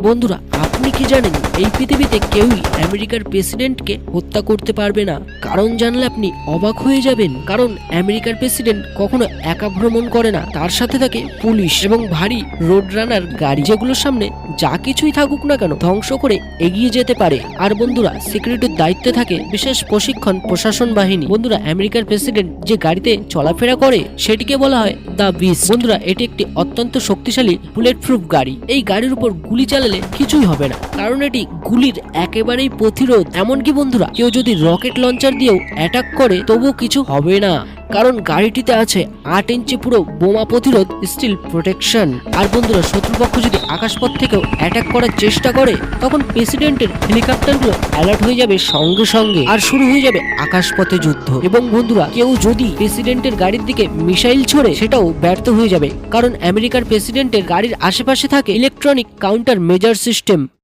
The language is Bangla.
বন্ধুরা, আপনি কি জানেন এই পৃথিবীতে কেউই আমেরিকার প্রেসিডেন্টকে হত্যা করতে পারবে না? কারণ জানলে আপনি অবাক হয়ে যাবেন। কারণ আমেরিকার প্রেসিডেন্ট কখনো একা ভ্রমণ করে না, তার সাথে থাকে পুলিশ এবং ভারী রোড রানার গাড়ি, যেগুলোর সামনে যা কিছুই থাকুক না কেন ধ্বংস করে এগিয়ে যেতে পারে। আর বন্ধুরা, সিকিউরিটির দায়িত্বে থাকে বিশেষ প্রশিক্ষণ প্রশাসন বাহিনী। বন্ধুরা, আমেরিকার প্রেসিডেন্ট যে গাড়িতে চলাফেরা করে সেটিকে বলা হয় দ্য বিস্ট। বন্ধুরা, এটি একটি অত্যন্ত শক্তিশালী বুলেট প্রুফ গাড়ি। এই গাড়ির উপর গুলি চালালে কিছুই হবে না, কারণ এটি গুলির একেবারেই প্রতিরোধ। এমনকি বন্ধুরা, কেউ যদি রকেট লঞ্চার দিয়েও অ্যাটাক করে তবুও কিছু হবে না, কারণ গাড়িটিতে আছে 8 ইঞ্চি পুরো বোমা প্রতিরোধ স্টিল প্রোটেকশন। আর বন্ধুরা, শত্রুপক্ষ যদি আকাশপথ থেকেও অ্যাটাক করার চেষ্টা করে তখন প্রেসিডেন্টের হেলিকপ্টারগুলো অ্যালার্ট হয়ে যাবে সঙ্গে সঙ্গে, আর শুরু হয়ে যাবে আকাশপথে যুদ্ধ। এবং বন্ধুরা, কেউ যদি প্রেসিডেন্টের গাড়ির দিকে মিসাইল ছোড়ে সেটাও ব্যর্থ হয়ে যাবে, কারণ আমেরিকার প্রেসিডেন্টের গাড়ির আশেপাশে থাকে ইলেকট্রনিক কাউন্টার মেজার সিস্টেম।